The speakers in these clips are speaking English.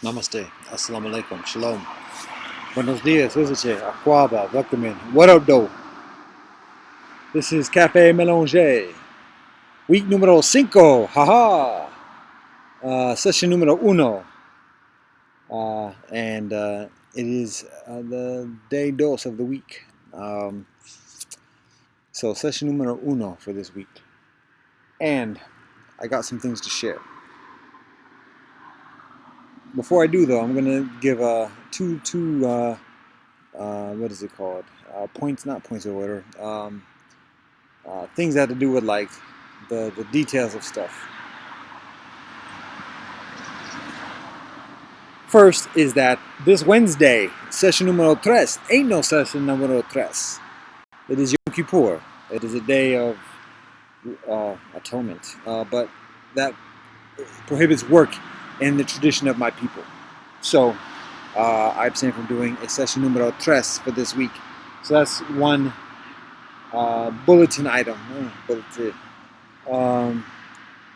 Namaste. Assalamu alaikum. Shalom. Buenos dias. Wizice. Aquaba. Welcome in. What up, though? This is Cafe Melange. Week numero cinco. Haha. Session numero uno. And it is the day dos of the week. So, session numero uno for this week. And I got some things to share. Before I do, though, I'm going to give two what is it called? Points, not points of order. Things that have to do with like the details of stuff. First is that this Wednesday, session numero tres, ain't no session numero tres. It is Yom Kippur. It is a day of atonement, but that prohibits work in the tradition of my people. So I abstain from doing a session numero tres for this week. So that's one bulletin item.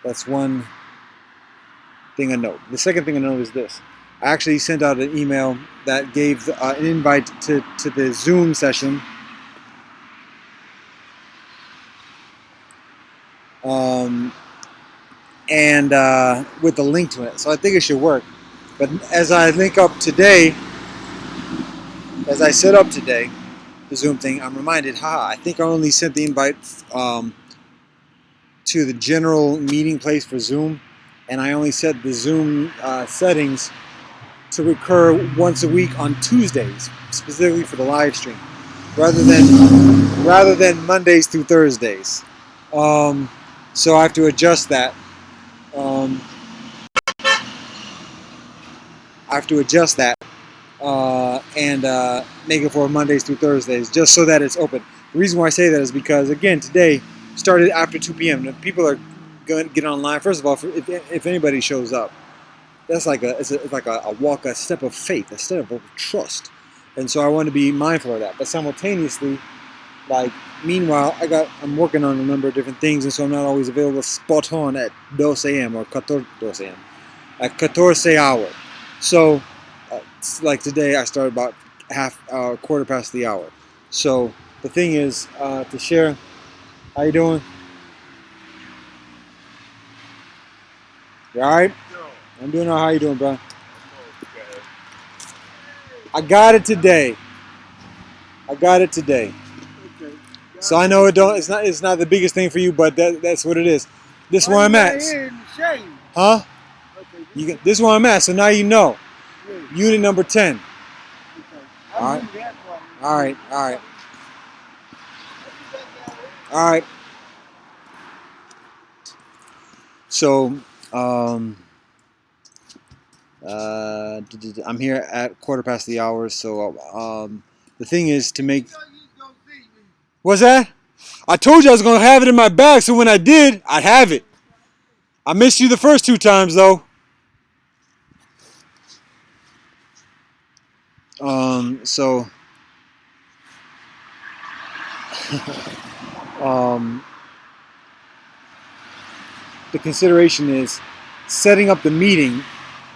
That's one thing to note. The second thing to note is this. I actually sent out an email that gave an invite to the Zoom session. And with the link to it. So I think it should work. But as I set up today, the Zoom thing, I'm reminded, I think I only sent the invite to the general meeting place for Zoom, and I only set the Zoom settings to recur once a week on Tuesdays, specifically for the live stream, rather than Mondays through Thursdays. So I have to adjust that. And make it for Mondays through Thursdays, just so that it's open. The reason why I say that is because, again, today started after 2 p.m. If people are going to get online, first of all, if anybody shows up, that's like it's like a walk, a step of faith, a step of trust. And so I want to be mindful of that. But simultaneously, meanwhile, I'm working on a number of different things, and so I'm not always available spot on at 12 a.m. or 14 a.m. at 14 hour. So, like today, I started about quarter past the hour. So the thing is to share. How you doing? You all right? I'm doing all right. How you doing, bro? I got it today. So I know it's not the biggest thing for you, but that's what it is. This is where I'm at. Huh? This is where I'm at. So now you know. Unit number 10. All right. So I'm here at quarter past the hour. So the thing is to make. What's that? I told you I was gonna have it in my bag, so when I did, I'd have it. I missed you the first 2 times though. So the consideration is setting up the meeting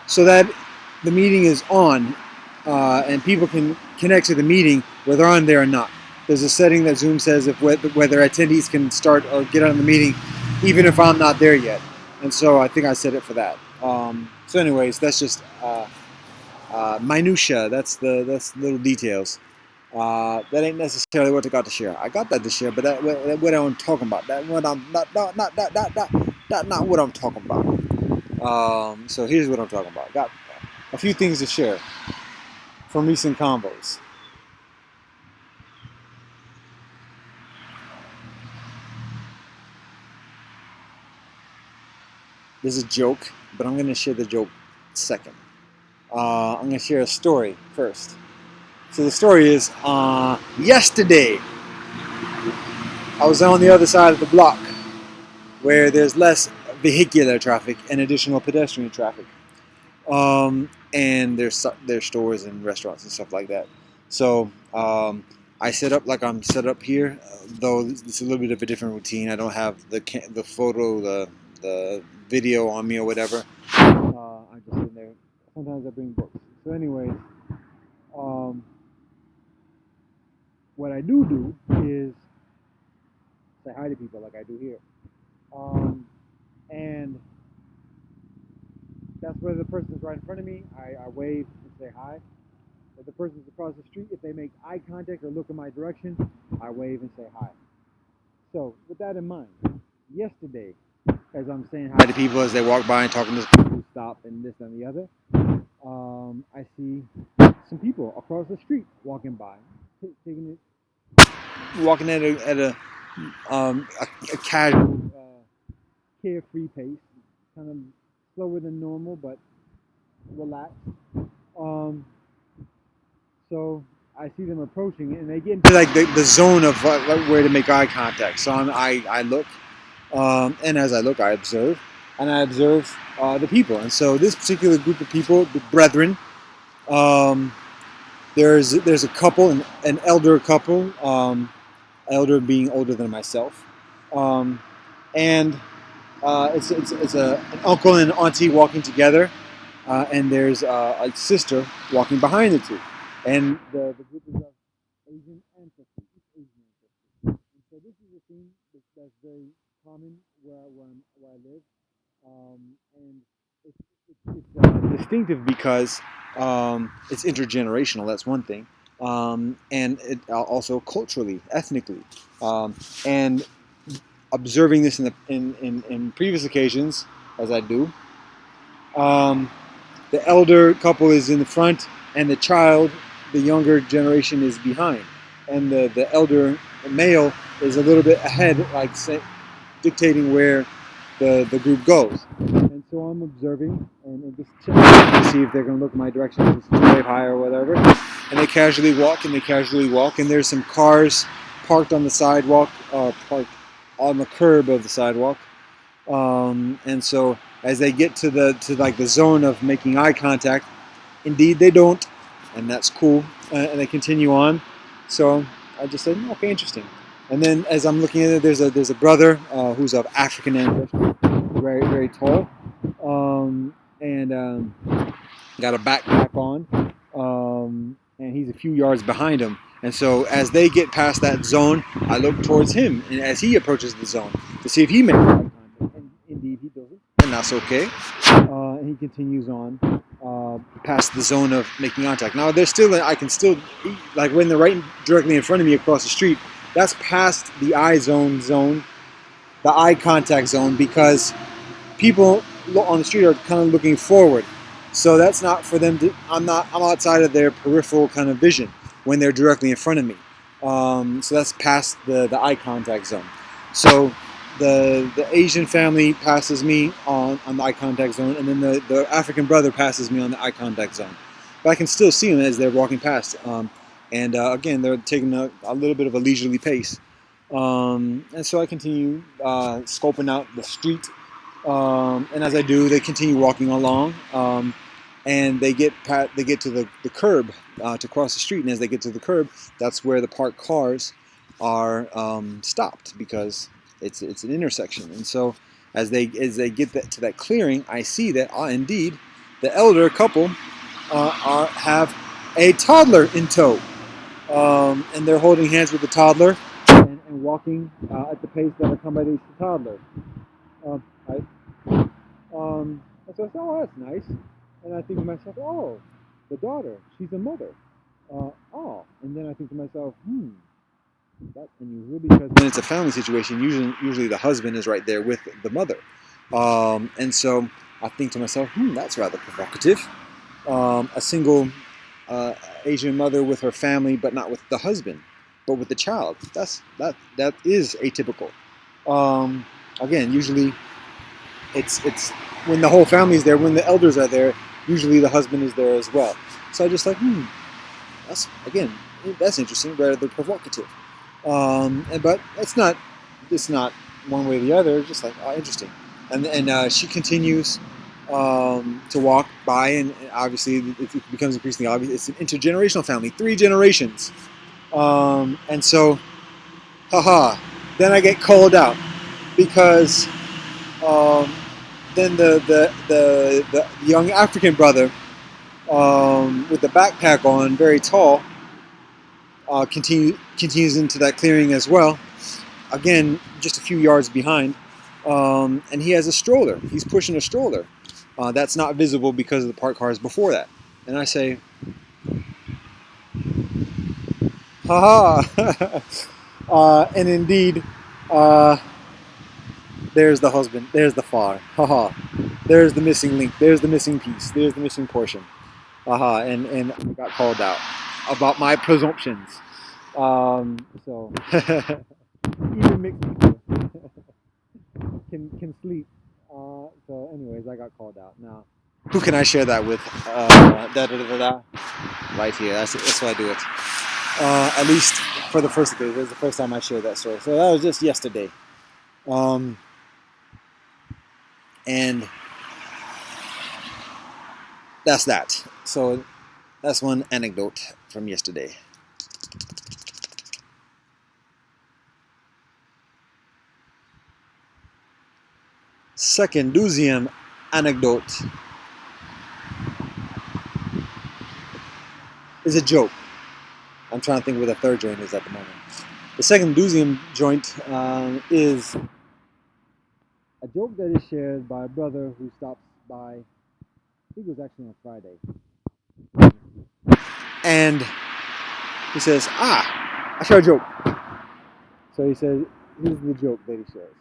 so that the meeting is on and people can connect to the meeting whether they're on there or not. There's a setting that Zoom says whether attendees can start or get on the meeting even if I'm not there yet. And so I think I set it for that. So anyways, that's just minutia. That's little details. That ain't necessarily what I got to share. I got that to share, but that what I'm talking about. That what I'm not what I'm talking about. So here's what I'm talking about. Got a few things to share from recent combos. There's a joke, but I'm going to share the joke second. I'm going to share a story first. So the story is, yesterday, I was on the other side of the block where there's less vehicular traffic and additional pedestrian traffic. And there's stores and restaurants and stuff like that. So I set up like I'm set up here, though it's a little bit of a different routine. I don't have the photo, the video on me or whatever. I'm just sitting there sometimes I bring books. So, anyways, um, what I do is say hi to people like I do here. And that's where the person's right in front of me. I wave and say hi. If the person's across the street, if they make eye contact or look in my direction, I wave and say hi. So, with that in mind, yesterday, as I'm saying hi to people as they walk by and talking to people who stop and this and the other, I see some people across the street walking by, taking it, walking at a casual, carefree pace, kind of slower than normal, but relaxed. Um, so I see them approaching, and they get into like the zone of where to make eye contact. So I look, and as I look, I observe, and I observe the people. And so this particular group of people, the brethren, um, there's a couple, an elder couple, elder being older than myself, and it's an uncle and an auntie walking together, and there's a sister walking behind the two, and the group is of Asian ancestry, East Asian ancestry. And so this is a thing that's very common where I live, and it's distinctive because it's intergenerational. That's one thing, and it also culturally, ethnically, and observing this in previous occasions, as I do. The elder couple is in the front, and the child, the younger generation, is behind. And the elder male is a little bit ahead, like dictating where the group goes. And so I'm observing and just checking to see if they're going to look in my direction, just wave high or whatever. And they casually walk, and there's some cars parked on the sidewalk, parked on the curb of the sidewalk. And so as they get to the zone of making eye contact, indeed they don't, and that's cool. And they continue on. So I just said, okay, interesting. And then as I'm looking at it, there's a brother who's of African ancestry, very very tall, and got a backpack on, and he's a few yards behind him. And so as they get past that zone, I look towards him, and as he approaches the zone to see if he makes eye contact. And indeed he doesn't, and that's okay. And he continues on past the zone of making contact. Now there's still, I can still, like when they're right directly in front of me across the street, that's past the zone, the eye contact zone, because people on the street are kind of looking forward. So that's not for them to, I'm outside of their peripheral kind of vision when they're directly in front of me. So that's past the eye contact zone. So the Asian family passes me on the eye contact zone, and then the African brother passes me on the eye contact zone. But I can still see them as they're walking past. And again, they're taking a little bit of a leisurely pace. And so I continue scoping out the street. And as I do, they continue walking along. And they get to the curb to cross the street. And as they get to the curb, that's where the parked cars are stopped, because it's an intersection. And so as they get to that clearing, I see that indeed the elder couple have a toddler in tow, and they're holding hands with the toddler and walking at the pace that accommodates the toddler. Right? And so I said, oh, that's nice. And I think to myself, oh, the daughter, she's a mother. And then I think to myself, that's unusual, because when it's a family situation, usually the husband is right there with the mother. And so I think to myself, that's rather provocative. A single Asian mother with her family, but not with the husband, but with the child. That is atypical. Again, usually it's when the whole family is there, when the elders are there, usually the husband is there as well. So I just like, that's interesting, rather provocative. But it's not one way or the other. Just like, interesting. And she continues to walk by, and obviously it becomes increasingly obvious. It's an intergenerational family, 3 generations. And so, then I get called out, because then the young African brother with the backpack on, very tall, continues into that clearing as well. Again, just a few yards behind, and he has a stroller. He's pushing a stroller. That's not visible because of the parked cars before that. And I say, haha. And indeed, uh, there's the husband. There's the father. Haha. There's the missing link. There's the missing piece. There's the missing portion. Haha. And I got called out about my presumptions. So even mixed people can sleep. So anyways, I got called out. Now, who can I share that with? Right here. That's why I do it. At least for the first occasion. It was the first time I shared that story. So that was just yesterday. And that's that. So that's one anecdote from yesterday. Second deuxième anecdote is a joke. I'm trying to think where the third joint is at the moment. The second deuxième joint is a joke that is shared by a brother who stops by, I think it was actually on Friday. And he says, I share a joke. So he says, here's the joke that he shares.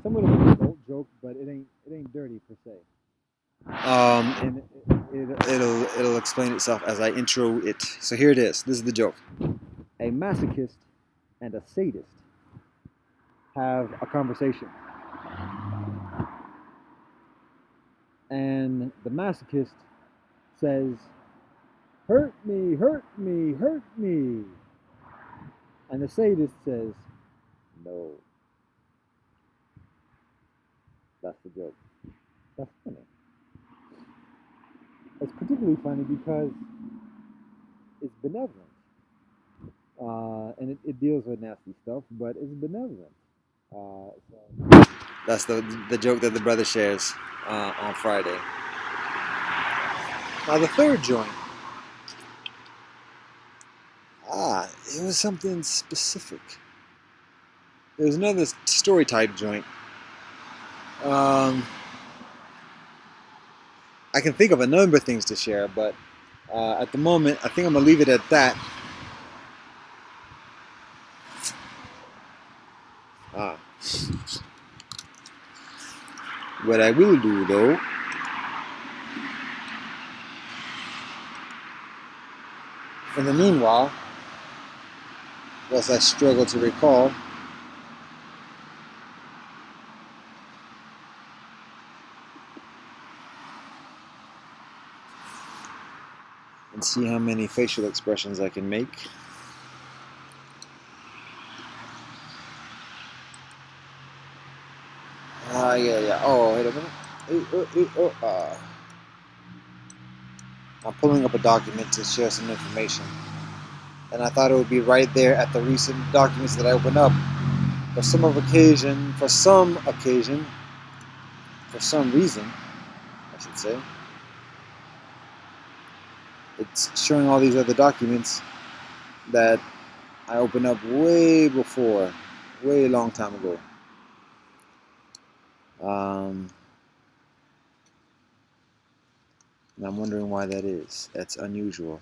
Somewhat of an adult joke, but it ain't dirty per se. And it'll explain itself as I intro it. So here it is. This is the joke. A masochist and a sadist have a conversation. And the masochist says, hurt me, hurt me, hurt me. And the sadist says, no. That's the joke. That's funny. It's particularly funny because it's benevolent. And it deals with nasty stuff, but it's benevolent. So that's the joke that the brother shares on Friday. Now the third joint, it was something specific. There was another story type joint. I can think of a number of things to share, but at the moment, I think I'm gonna leave it at that. What I will do though, in the meanwhile, whilst I struggle to recall, and see how many facial expressions I can make. Yeah. Oh, wait a minute. I'm pulling up a document to share some information. And I thought it would be right there at the recent documents that I opened up. For some reason, I should say, it's showing all these other documents that I opened up way before, way a long time ago. And I'm wondering why that is. That's unusual.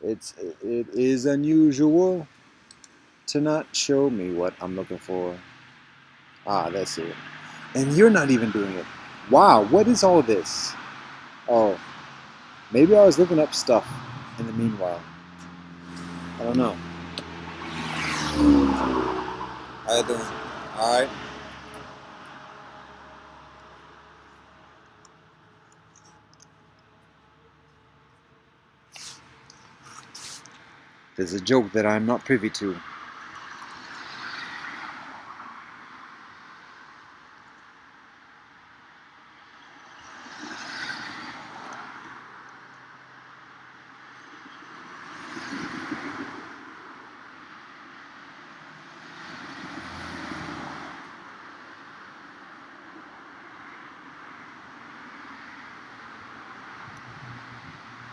It is unusual to not show me what I'm looking for. That's it. And you're not even doing it. Wow, what is all this? Oh, maybe I was looking up stuff in the meanwhile. I don't know. How you doing? All right. There's a joke that I'm not privy to.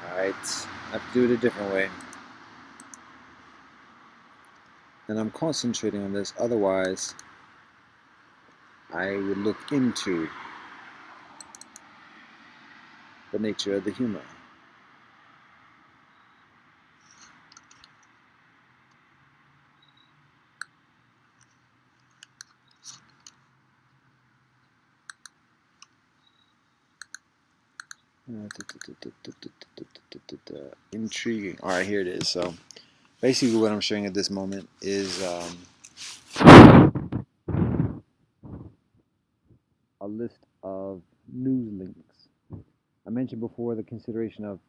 All Alright, I have to do it a different way. And I'm concentrating on this, otherwise I would look into the nature of the humor. Intriguing. Alright, here it is. So basically what I'm showing at this moment is a list of news links. I mentioned before the consideration of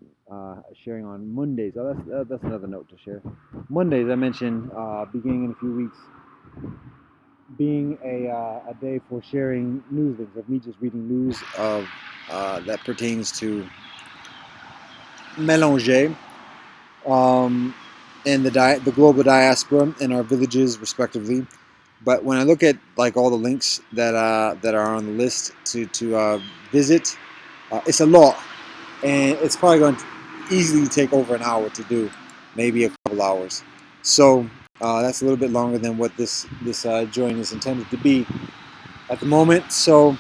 sharing on Mondays. Oh, that's another note to share. Mondays, I mentioned beginning in a few weeks, being a day for sharing news links, of me just reading news of that pertains to Mélanger, and the global diaspora and our villages respectively. But when I look at like all the links that are on the list to visit, it's a lot, and it's probably going to easily take over an hour to do, maybe a couple hours. So that's a little bit longer than what this joint is intended to be at the moment. So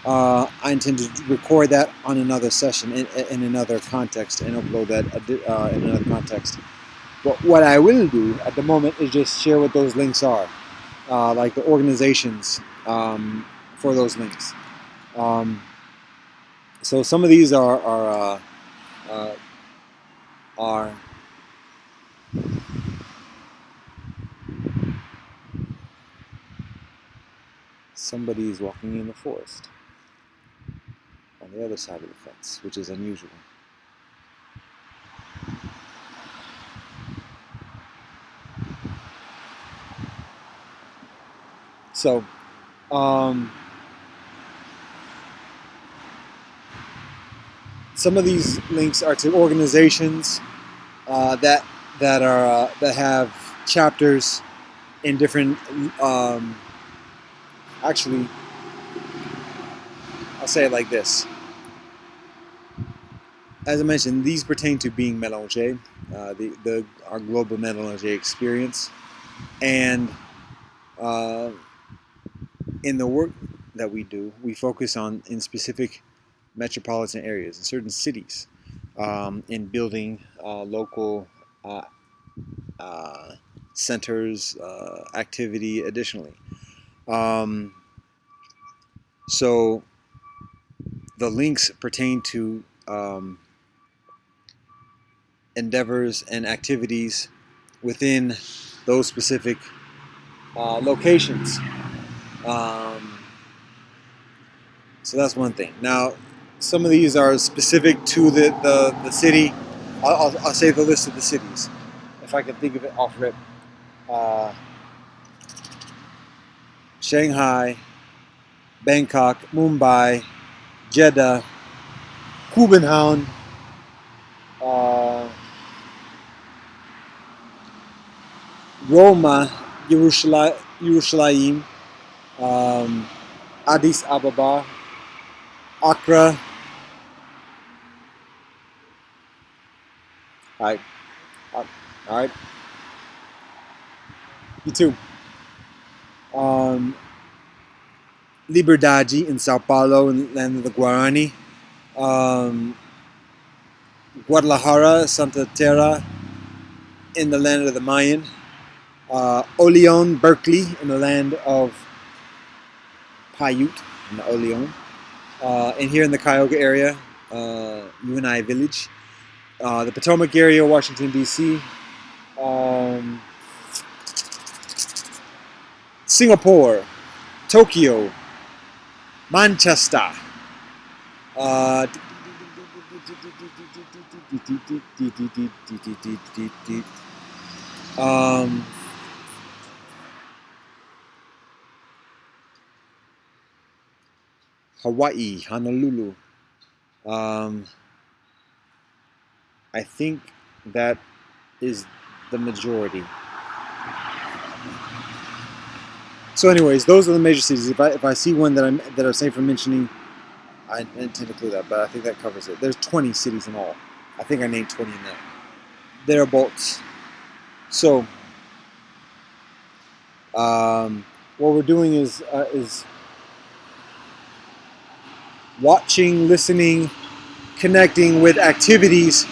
I intend to record that on another session in another context and upload that in another context. But what I will do at the moment is just share what those links are, like the organizations for those links. So some of these are somebody is walking in the forest on the other side of the fence, which is unusual. So, some of these links are to organizations that have chapters in different. Actually, I'll say it like this. As I mentioned, these pertain to being Mélanger, our global Mélanger experience, and in the work that we do, we focus on in specific metropolitan areas, in certain cities, in building local centers, activity additionally. So the links pertain to endeavors and activities within those specific locations. So that's one thing. Now, some of these are specific to the city. I'll say the list of the cities, if I can think of it off rip. Shanghai, Bangkok, Mumbai, Jeddah, Kubenhavn, Roma, Yerushalayim, Addis Ababa, Accra. All right. All right. You too. Liberdade in Sao Paulo, in the land of the Guarani. Guadalajara, Santa Terra, in the land of the Mayan. Oleon, Berkeley, in the land of Paiute, in the Oleon. And here in the Cuyahoga area, UNI Village. The Potomac area, Washington, D.C. Singapore, Tokyo, Manchester. Hawaii, Honolulu. I think that is the majority. So, anyways, those are the major cities. If I see one that I'm safe from mentioning, I intend to include that. But I think that covers it. There's 20 cities in all. I think I named 20 in that. Thereabouts. So, what we're doing is watching, listening, connecting with activities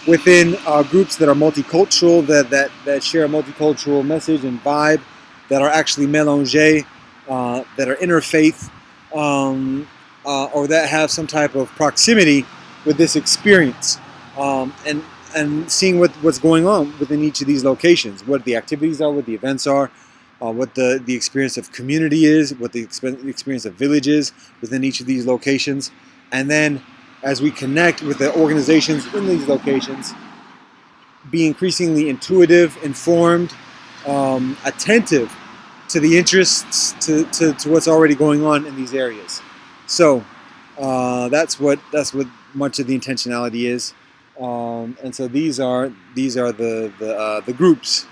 within groups that are multicultural, that share a multicultural message and vibe, that are actually mélange, that are interfaith, or that have some type of proximity with this experience, and seeing what's going on within each of these locations, what the activities are, what the events are, what the experience of community is, what the experience of village is within each of these locations, and then as we connect with the organizations in these locations, be increasingly intuitive, informed, attentive to the interests, to what's already going on in these areas. So that's what much of the intentionality is, and so these are the groups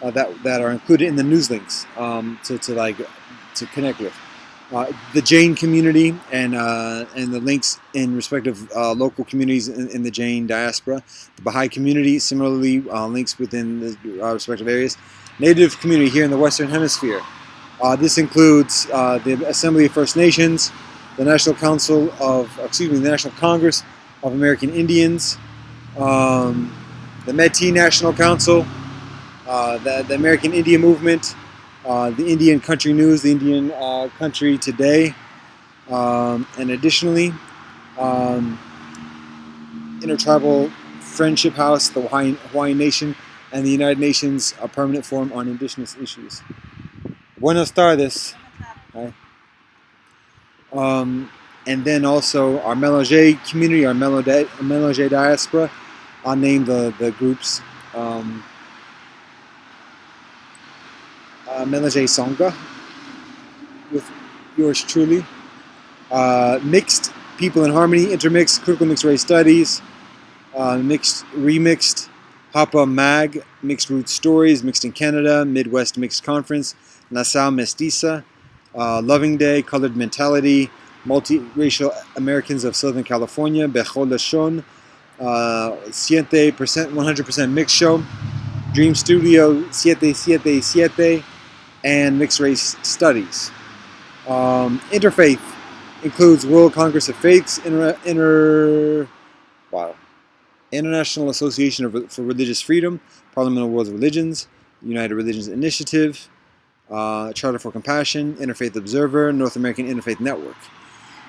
that are included in the news links, to connect with. The Jain community and the links in respective local communities in the Jain diaspora. The Baha'i community, similarly, links within the respective areas. Native community here in the Western Hemisphere. This includes the Assembly of First Nations, the National Congress of American Indians, the Métis National Council, the American Indian Movement, the Indian Country News, the Indian Country Today, and additionally, Intertribal Friendship House, the Hawaiian Nation, and the United Nations Permanent Forum on Indigenous Issues. Buenas tardes. Hi. And then also our mélange community, our mélange diaspora. I'll name the groups. Mélange Sangha with yours truly. Mixed People in Harmony, Intermixed, Critical Mixed Race Studies, Mixed Remixed, Hapa Mag, Mixed Roots Stories, Mixed in Canada, Midwest Mixed Conference, Nassau Mestiza, Loving Day, Colored Mentality, Multiracial Americans of Southern California, Bechol Lashon, 100% Mixed Show, Dream Studio 777, and Mixed Race Studies. Interfaith includes World Congress of Faiths, International Association for Religious Freedom, Parliament of World Religions, United Religions Initiative, Charter for Compassion, Interfaith Observer, North American Interfaith Network.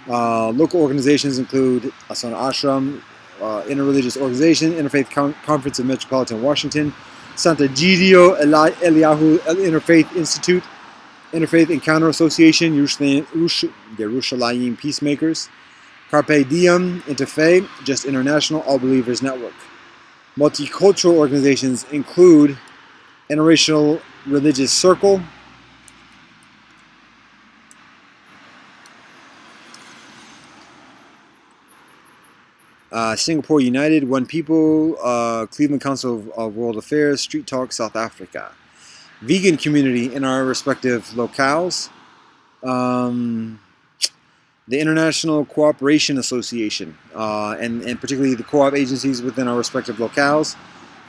Local organizations include Asana Ashram, Interreligious Organization, Interfaith Conference of Metropolitan Washington, Santa Gidio Eliyahu Interfaith Institute, Interfaith Encounter Association, Yerushalayim Peacemakers, Carpe Diem, Interfaith, Just International, All Believers Network. Multicultural organizations include Interracial Religious Circle, Singapore United, One People, Cleveland Council of World Affairs, Street Talk, South Africa. Vegan community in our respective locales. The International Cooperation Association, and particularly the co-op agencies within our respective locales.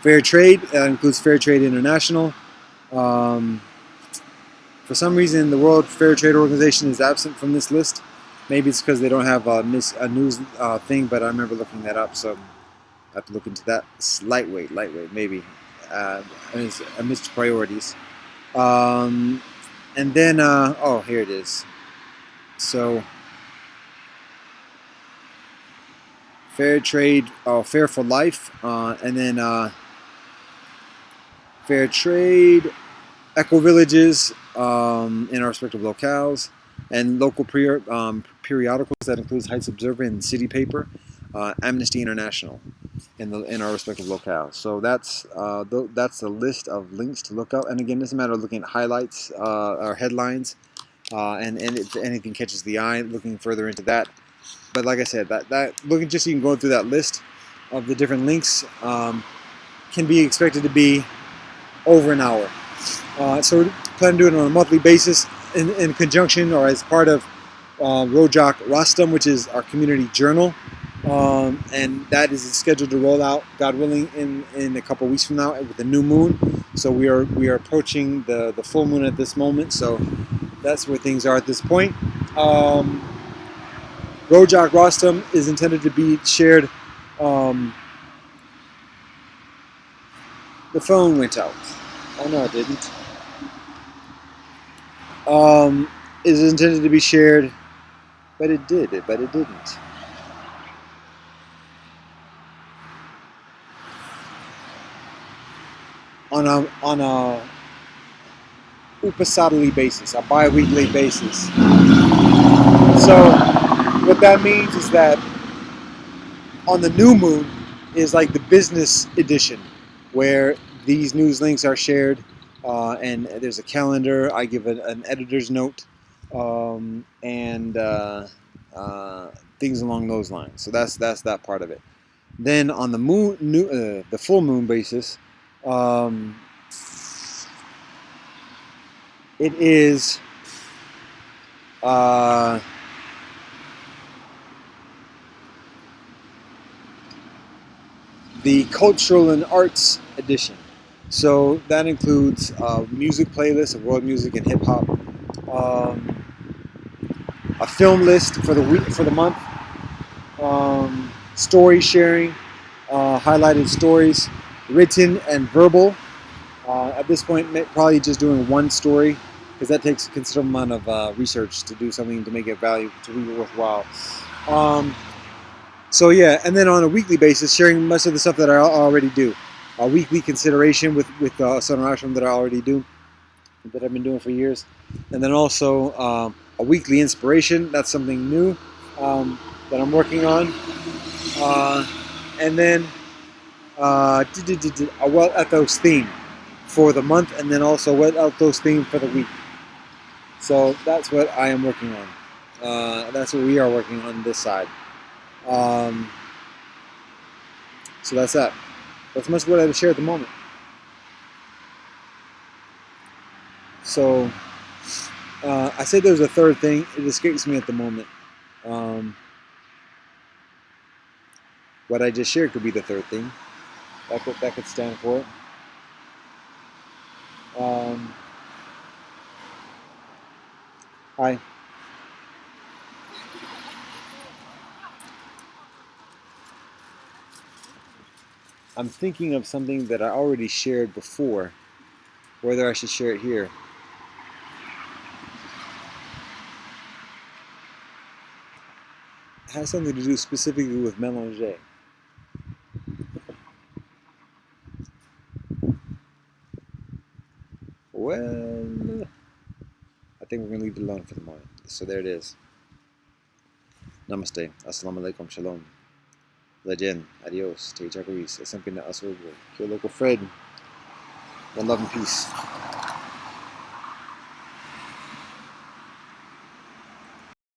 Fair Trade, includes Fair Trade International. For some reason, the World Fair Trade Organization is absent from this list. Maybe it's because they don't have a news thing, but I remember looking that up, so I have to look into that. It's lightweight, maybe. Amidst priorities. And then, here it is. So, Fair Trade, Fair for Life, and then Fair Trade, Eco Villages in our respective locales, and local periodicals that includes Heights Observer and City Paper, Amnesty International in our respective locales. So that's the list of links to look up. And again, it's a matter of looking at highlights or headlines, and if anything catches the eye, looking further into that. But like I said, that looking just even going through that list of the different links can be expected to be over an hour. So we plan to do it on a monthly basis in conjunction or as part of Rojak Rastam, which is our community journal. and that is scheduled to roll out, God willing, in a couple weeks from now with the new moon. So we are approaching the full moon at this moment. So that's where things are at this point. Rojak Rostam is intended to be shared. The phone went out. Oh no, it didn't. Is intended to be shared, but it did. But it didn't. On a upasadali basis, a bi-weekly basis. So what that means is that on the new moon is like the business edition, where these news links are shared, and there's a calendar. I give an editor's note, and things along those lines. So that's that part of it. Then on the the full moon basis, um, it is. The cultural and arts edition. So that includes music playlists of world music and hip hop, um, a film list for the week for the month, story sharing, highlighted stories, written and verbal. At this point, probably just doing one story because that takes a considerable amount of research to do something to make it valuable, to be worthwhile. So yeah, and then on a weekly basis, sharing most of the stuff that I already do. A weekly consideration with Sonar Ashram that I already do, that I've been doing for years, and then also a weekly inspiration. That's something new that I'm working on, and then a well ethos theme for the month, and then also well ethos theme for the week. So that's what I am working on. That's what we are working on this side. So that's that. That's much what I have to share at the moment. So I said there's a third thing. It escapes me at the moment. What I just shared could be the third thing. That could stand for it. Hi. I'm thinking of something that I already shared before. Whether I should share it here. It has something to do specifically with melange. Well, I think we're going to leave it alone for the moment. So there it is. Namaste. Assalamu alaikum. Shalom. Legend. Adios. Take Jacaris. Something that us will. Your local Fred. One love and peace.